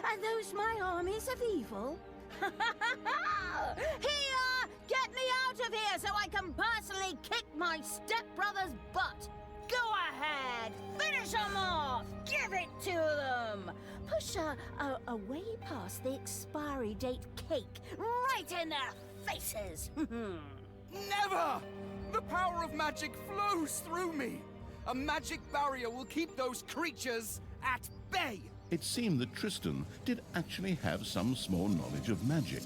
Are those my armies of evil? Here! Get me out of here so I can personally kick my stepbrother's butt! Go ahead! Finish them off! Give it to them! Push away past the expiry date cake, right in their faces! Never! The power of magic flows through me! A magic barrier will keep those creatures at bay! It seemed that Tristan did actually have some small knowledge of magic.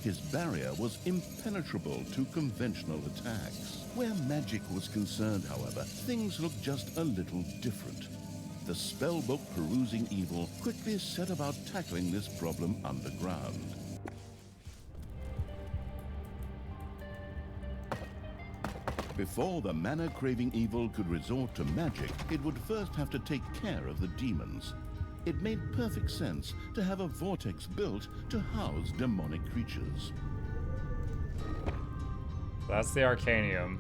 His barrier was impenetrable to conventional attacks. Where magic was concerned, however, things looked just a little different. The spellbook perusing evil quickly set about tackling this problem underground. Before the mana-craving evil could resort to magic, it would first have to take care of the demons. It made perfect sense to have a vortex built to house demonic creatures. That's the Arcanium.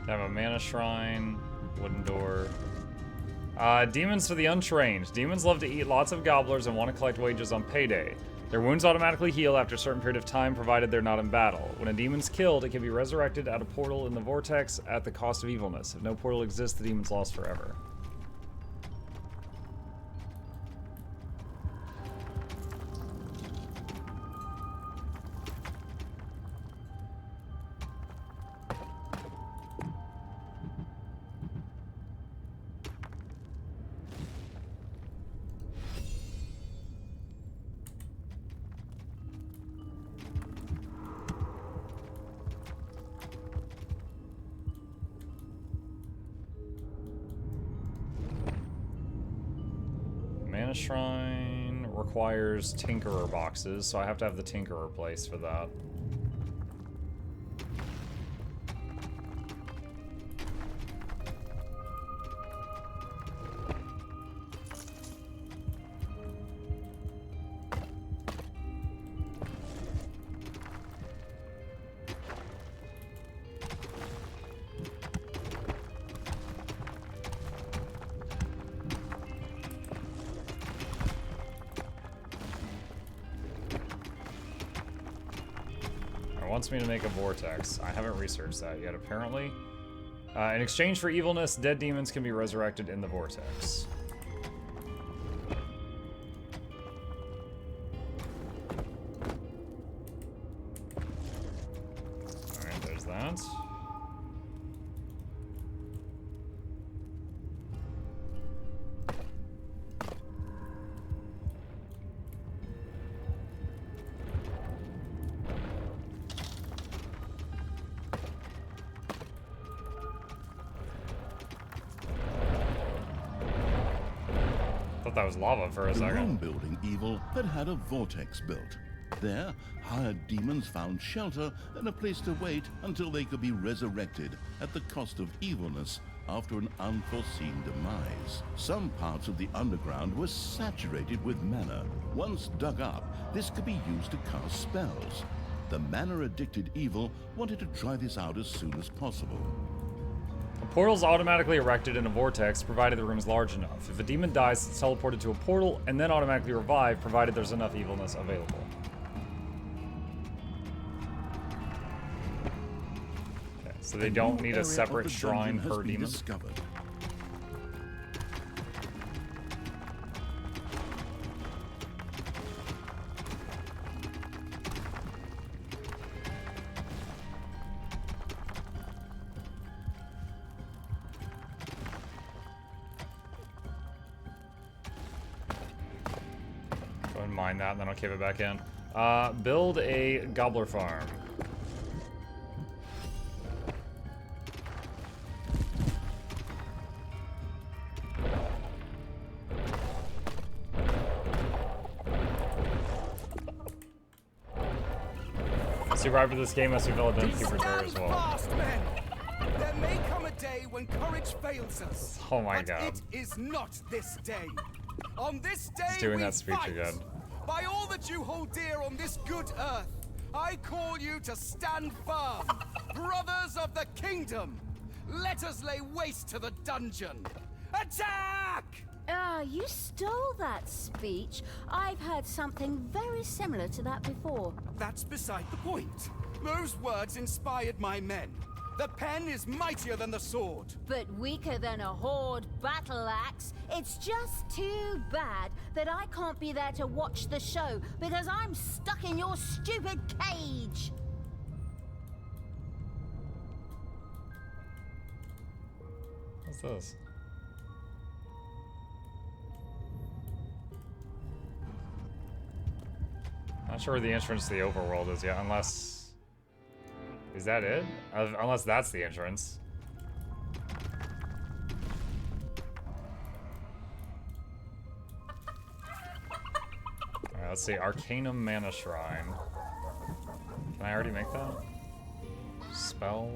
They have a mana shrine, wooden door. Demons for the untrained. Demons love to eat lots of gobblers and want to collect wages on payday. Their wounds automatically heal after a certain period of time, provided they're not in battle. When a demon's killed, it can be resurrected at a portal in the vortex at the cost of evilness. If no portal exists, the demon's lost forever. Mana Shrine requires Tinkerer boxes, so I have to have the Tinkerer place for that. Wants me to make a vortex. I haven't researched that yet, apparently. In exchange for evilness, dead demons can be resurrected in the vortex. Alright, there's that. That was lava for a second. The room-building evil had had a vortex built. There, hired demons found shelter and a place to wait until they could be resurrected at the cost of evilness after an unforeseen demise. Some parts of the underground were saturated with mana. Once dug up, this could be used to cast spells. The mana-addicted evil wanted to try this out as soon as possible. A portal is automatically erected in a vortex, provided the room is large enough. If a demon dies, it's teleported to a portal and then automatically revived, provided there's enough evilness available. Okay, so they don't need a separate shrine per demon? Discovered. Mine that, and then I'll cave it back in. Build a gobbler farm. Survivor this game must be valid and keep reserve as well. Fast, men. There may come a day when courage fails us. Oh my but god. It is not this day. On this day, He's doing we that speech fight. again. By all that you hold dear on this good earth, I call you to stand firm. Brothers of the kingdom, let us lay waste to the dungeon. Attack! you stole that speech. I've heard something very similar to that before. That's beside the point. Those words inspired my men. The pen is mightier than the sword. But weaker than a horde battle axe. It's just too bad that I can't be there to watch the show because I'm stuck in your stupid cage. What's this? Not sure where the entrance to the overworld is yet, unless... Is that it? Unless that's the entrance. Alright, let's see. Arcanum Mana Shrine. Can I already make that? Spell?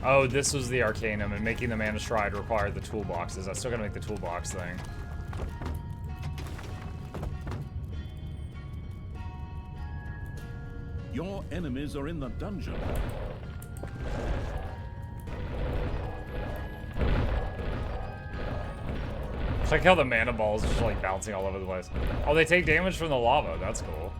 Oh, this was the Arcanum, and making the Mana Shrine required the toolboxes. I still gotta make the toolbox thing. Your enemies are in the dungeon. It's like how the mana balls are just like bouncing all over the place. Oh, they take damage from the lava. That's cool.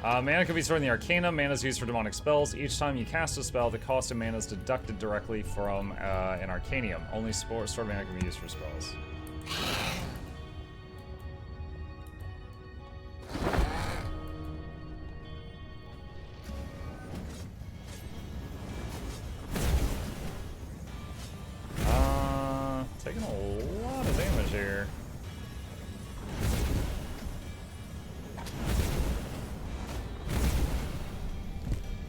Mana can be stored in the Arcana. Mana is used for demonic spells. Each time you cast a spell, the cost of mana is deducted directly from an Arcanium. Only stored mana can be used for spells. Taking a lot of damage here.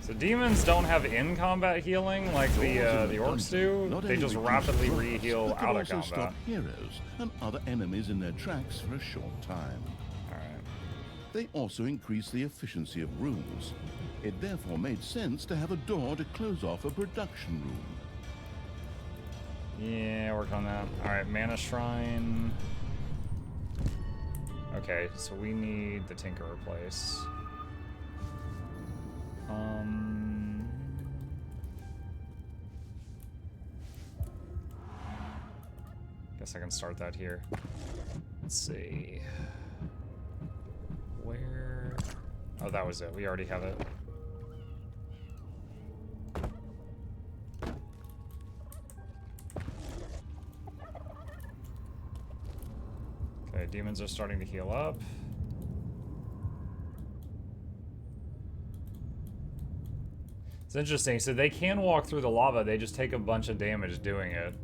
So demons don't have in-combat healing like the orcs do. They just rapidly re-heal out of combat. Stop heroes and other enemies in their tracks for a short time. Alright. They also increase the efficiency of rooms. It therefore made sense to have a door to close off a production room. Yeah, work on that. Alright, Mana Shrine. Okay, so we need the Tinker replace. Guess I can start that here. Let's see. Where? Oh, that was it. We already have it. Okay, demons are starting to heal up. It's interesting. So they can walk through the lava. They just take a bunch of damage doing it.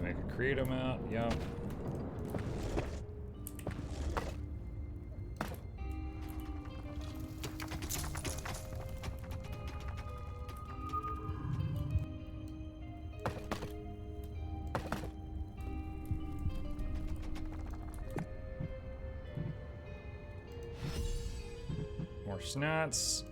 Make a create amount. Yep. More snats.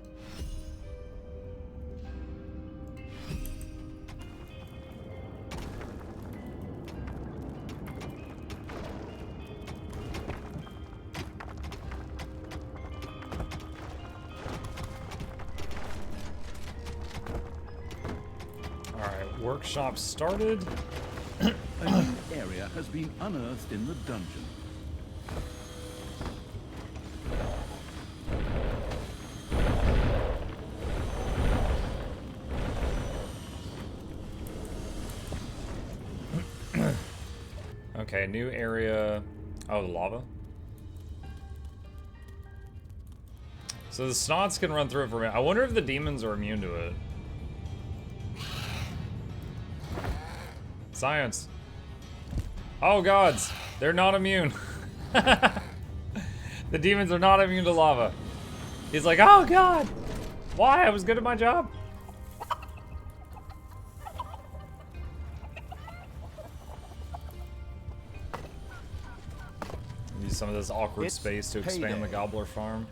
Alright, workshop started. A new area has been unearthed in the dungeon. Okay, new area. Oh, the lava. So the snots can run through it for a minute. I wonder if the demons are immune to it. Science. Oh gods, they're not immune. The demons are not immune to lava. He's like, oh god, why? I was good at my job. use some of this awkward It's space to expand payday. the gobbler farm.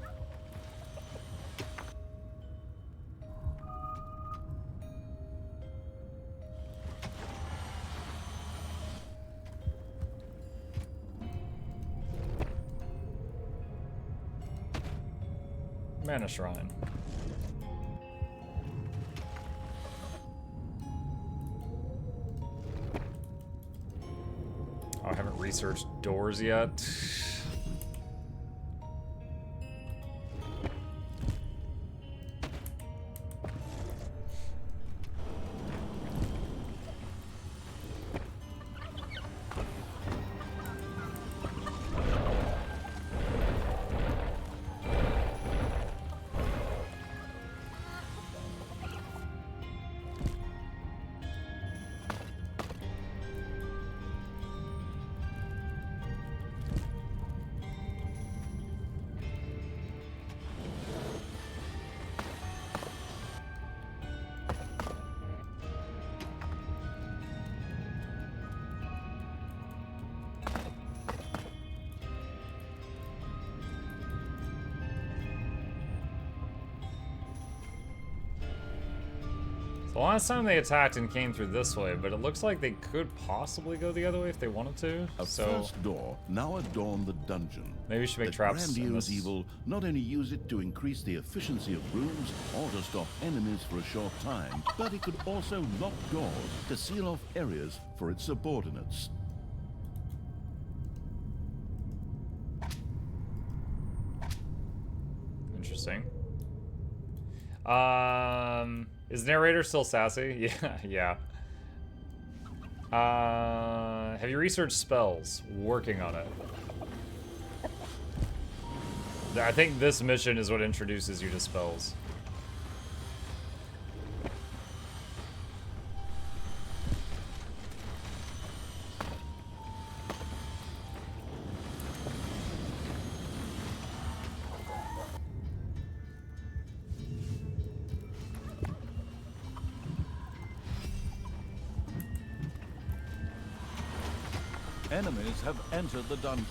Mana Shrine. Oh, I haven't researched doors yet. The last time they attacked and came through this way, but it looks like they could possibly go the other way if they wanted to. A first door now adorn the dungeon. Maybe we should make The traps in grandiose this. evil not only use it to increase the efficiency of rooms or to stop enemies for a short time, but it could also lock doors to seal off areas for its subordinates. Interesting. Is narrator still sassy? Yeah, yeah. Have you researched spells? Working on it. I think this mission is what introduces you to spells. Enemies have entered the dungeon.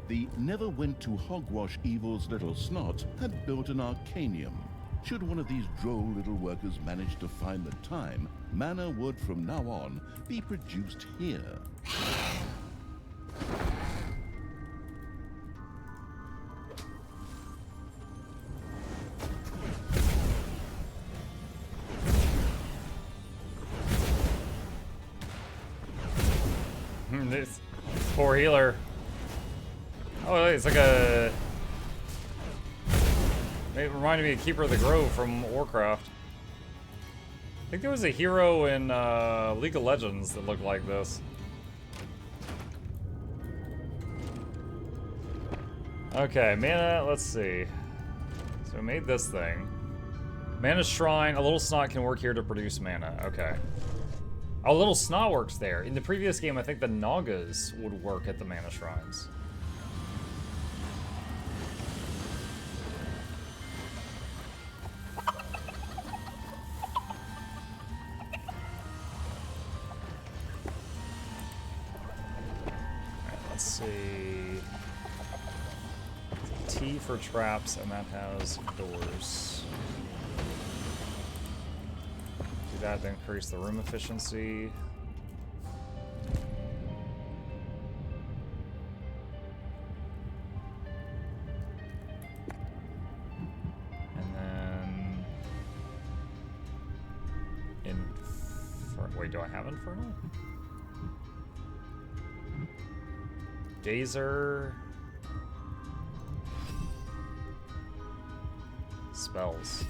The never went to hogwash evil's little snot had built an Arcanium. Should one of these droll little workers manage to find the time, mana would from now on be produced here. This poor healer. Oh, it's like a... It reminded me of Keeper of the Grove from Warcraft. I think there was a hero in League of Legends that looked like this. Okay, mana, let's see. So we made this thing. Mana Shrine, a little snot can work here to produce mana. Okay. Oh, little snot works there. In the previous game, I think the Nagas would work at the Mana Shrines. Let's see. T for traps, and that has doors. Do that to increase the room efficiency. And then... Wait, do I have Infernal? Gazer. Spells.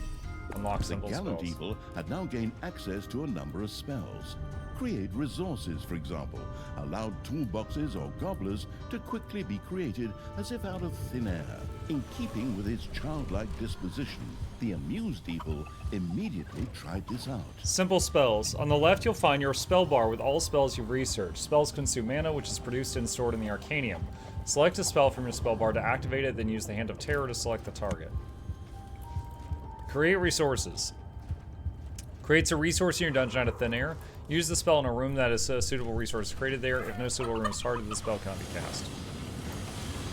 Unlock The simple gallant spells. evil had now gained access to a number of spells. Create resources, for example, allowed toolboxes or gobblers to quickly be created as if out of thin air. In keeping with his childlike disposition, The amused evil immediately tried this out. Simple spells. On the left, you'll find your spell bar with all spells you've researched. Spells consume mana, which is produced and stored in the Arcanium. Select a spell from your spell bar to activate it, then use the Hand of Terror to select the target. Create resources. Creates a resource in your dungeon out of thin air. Use the spell in a room that is a suitable resource created there. If no suitable room is targeted, the spell cannot be cast.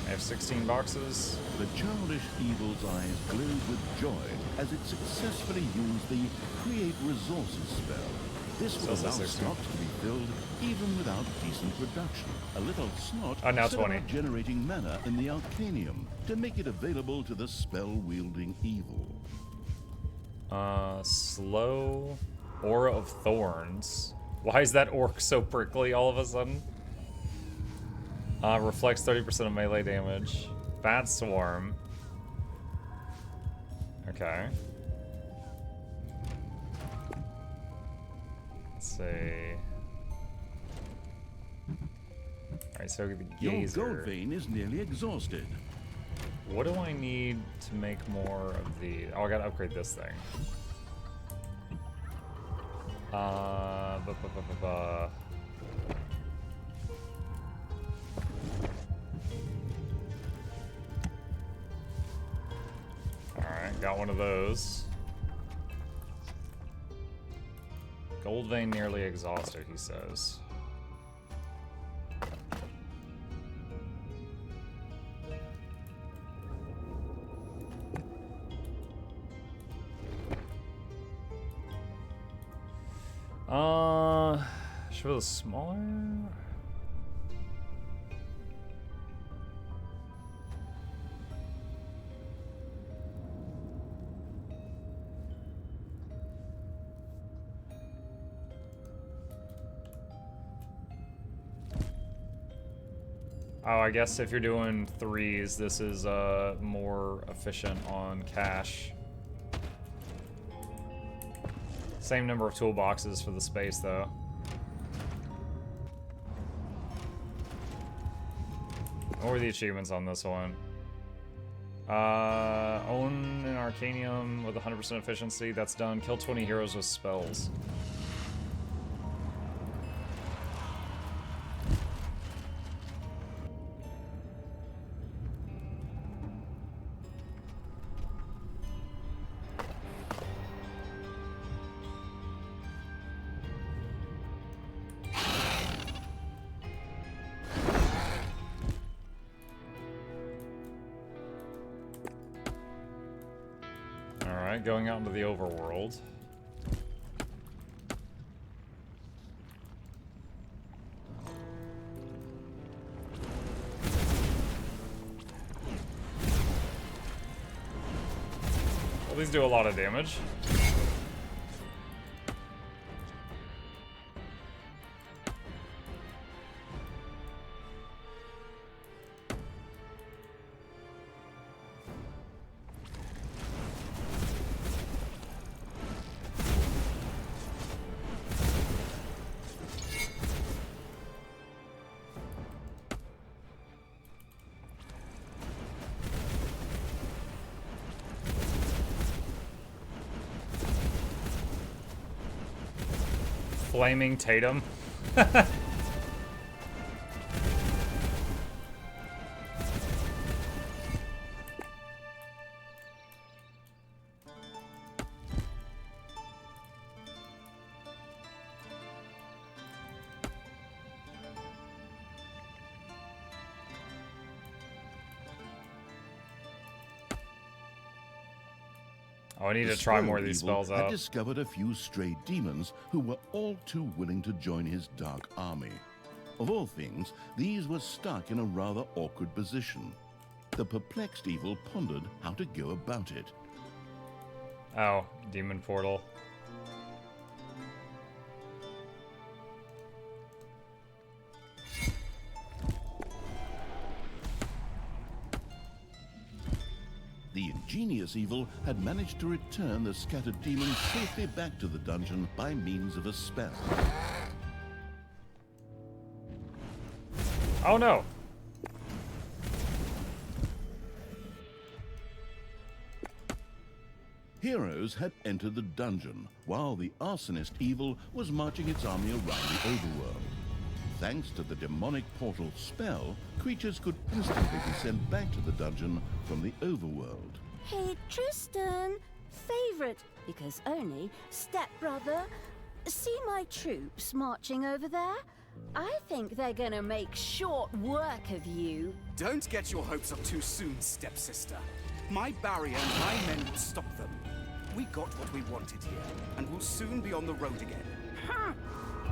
I have 16 boxes. The childish evil's eyes glowed with joy as it successfully used the Create Resources spell. This will allow slots to be filled even without decent production. A little slot now set 20. about generating mana in the Arcanium to make it available to the spell-wielding evil. Slow Aura of Thorns. Why is that orc so prickly all of a sudden? Reflects 30% of melee damage. Bat Swarm. Okay. Let's see. Alright, so the Gazer. Your gold vein is nearly exhausted. What do I need to make more of the... Oh, I gotta upgrade this thing. Alright, got one of those. Gold vein nearly exhausted, he says. Should the smaller? Oh, I guess if you're doing 3s, this is more efficient on cash. Same number of toolboxes for the space, though. What were the achievements on this one? Own an Arcanium with 100% efficiency. That's done. Kill 20 heroes with spells. Going out into the overworld. Well, these do a lot of damage. Flaming Tatum. Oh, I need to try more of these spells out. Had discovered a few stray demons who were all too willing to join his dark army. Of all things, these were stuck in a rather awkward position. The perplexed evil pondered how to go about it. Oh, demon portal. The ingenious evil had managed to return the scattered demons safely back to the dungeon by means of a spell. Oh no! Heroes had entered the dungeon, while the arsonist evil was marching its army around the overworld. Thanks to the demonic portal spell, creatures could instantly be sent back to the dungeon from the overworld. Hey, Tristan, favorite, because only stepbrother. See my troops marching over there? I think they're gonna make short work of you. Don't get your hopes up too soon, stepsister. My barrier and my men will stop them. We got what we wanted here, and we'll soon be on the road again.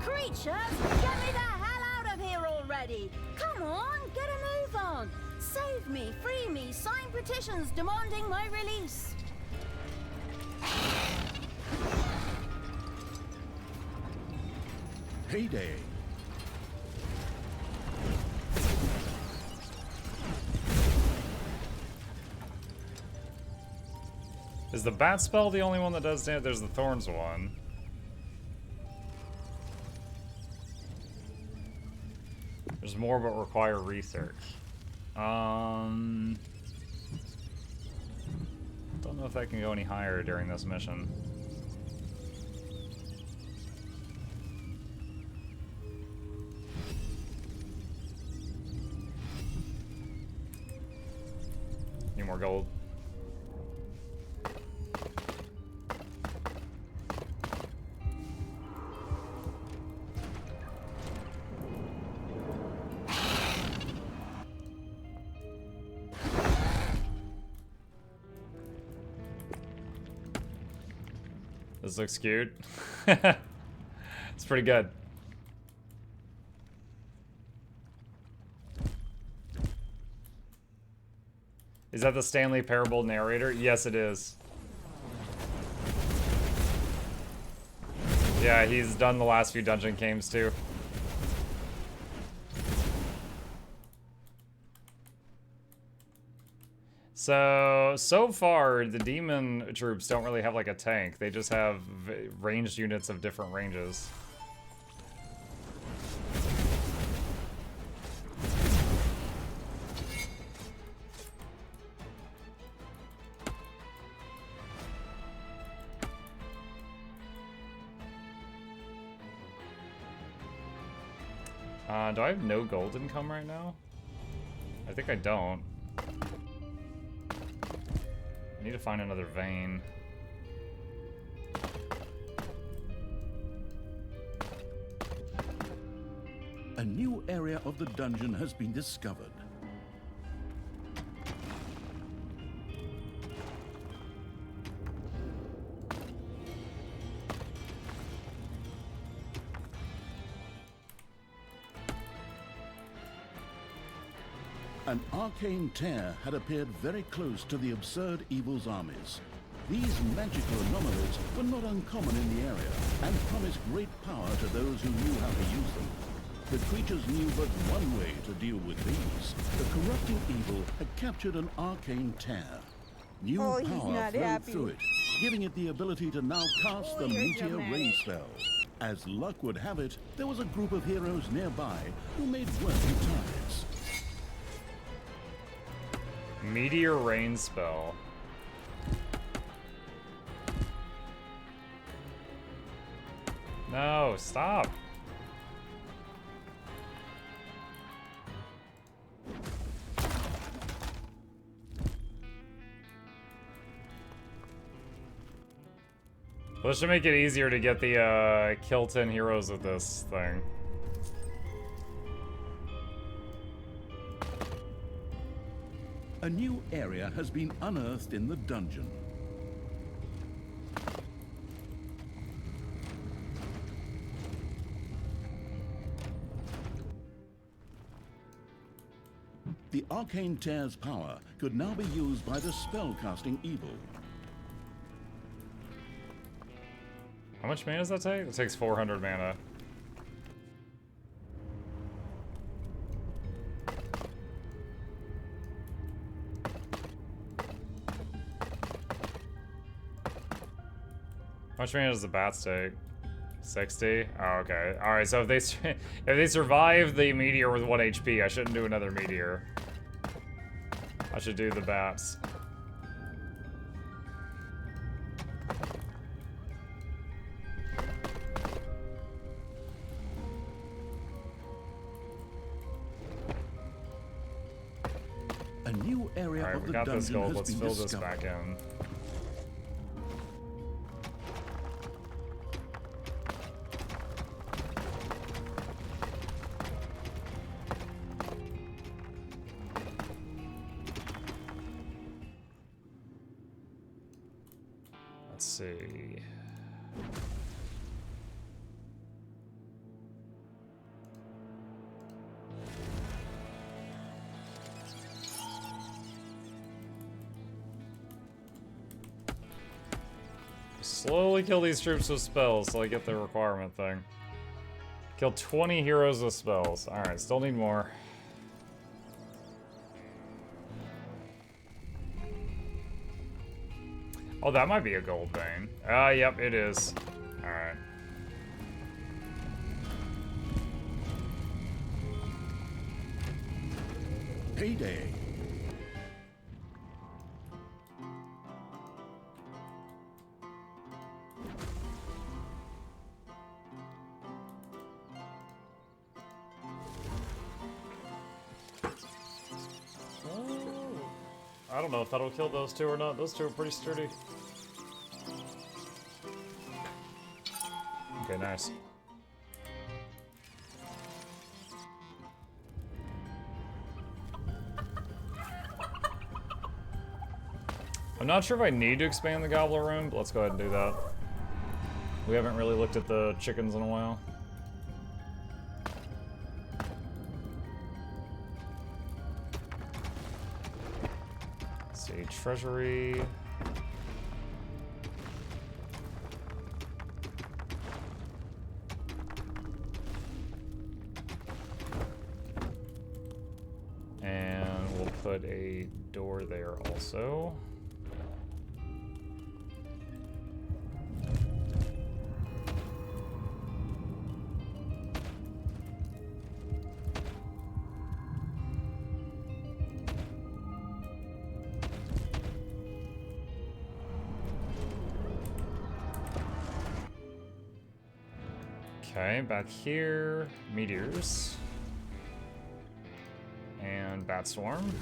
Creatures, get me the hell out of here already! Come on, get a move on! Save me, free me, sign petitions demanding my release! Payday. Is the bat spell the only one that does damage? There's the thorns one. There's more but require research. Don't know if that can go any higher during this mission. Need more gold. This looks cute. It's pretty good. Is that the Stanley Parable narrator? Yes, it is. Yeah, he's done the last few dungeon games too. So far, the demon troops don't really have like a tank. They just have ranged units of different ranges. Do I have no gold income right now? I think I don't. I need to find another vein. A new area of the dungeon has been discovered. An arcane tear had appeared very close to the absurd evil's armies. These magical anomalies were not uncommon in the area and promised great power to those who knew how to use them. The creatures knew but one way to deal with these. The corrupting evil had captured an arcane tear. New power flowed through it, giving it the ability to now cast the Meteor Ray spell. As luck would have it, there was a group of heroes nearby who made worthy targets. Meteor Rain spell. No, stop. Well, this should make it easier to get the kill 10 heroes with this thing. A new area has been unearthed in the dungeon. The arcane tear's power could now be used by the spell-casting evil. How much mana does that take? It takes 400 mana. How much mana does the bats take? 60? Oh, okay. Alright, so if they survive the meteor with 1 HP, I shouldn't do another meteor. I should do the bats. area Alright, of we the got this dungeon gold. has Let's been fill this discovered. back in. Let's see. Slowly kill these troops with spells till I get the requirement thing. Kill 20 heroes with spells. Alright, still need more. Oh, that might be a gold vein. Yep, it is. Alright. Payday. I don't know if that'll kill those two or not. Those two are pretty sturdy. Okay, nice. I'm not sure if I need to expand the Gobbler room, but let's go ahead and do that. We haven't really looked at the chickens in a while. Let's see, treasury. And we'll put a door there also. Okay, back here, meteors. And bat swarm.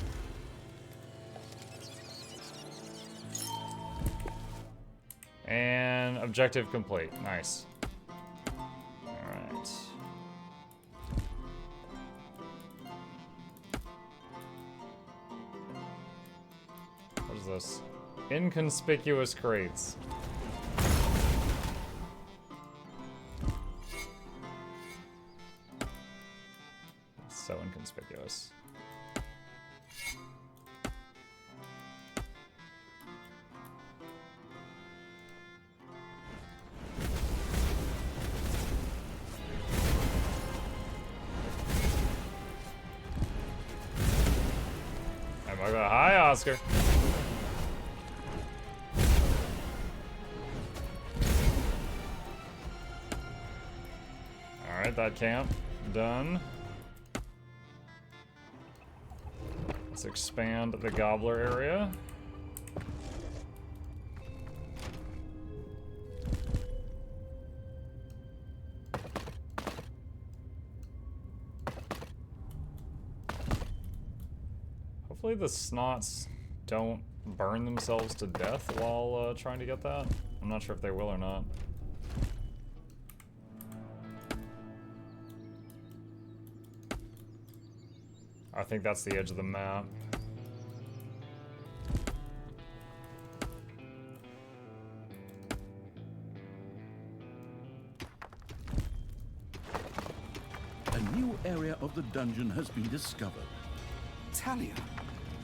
And objective complete. Nice. Alright. What is this? Inconspicuous crates. So inconspicuous. Oh my god, hi Oscar. Alright, that camp done. Let's expand the Gobbler area. Hopefully the snots don't burn themselves to death while trying to get that. I'm not sure if they will or not. I think that's the edge of the map. A new area of the dungeon has been discovered. Talia,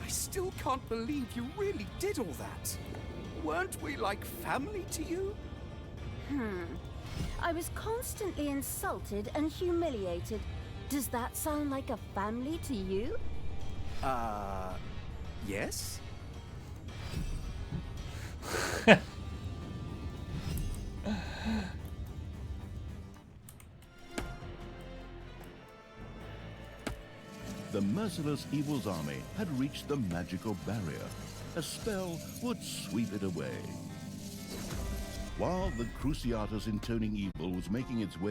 I still can't believe you really did all that. Weren't we like family to you? I was constantly insulted and humiliated. Does that sound like a family to you? Yes? The merciless evil's army had reached the magical barrier. A spell would sweep it away. While the Cruciatus intoning evil was making its way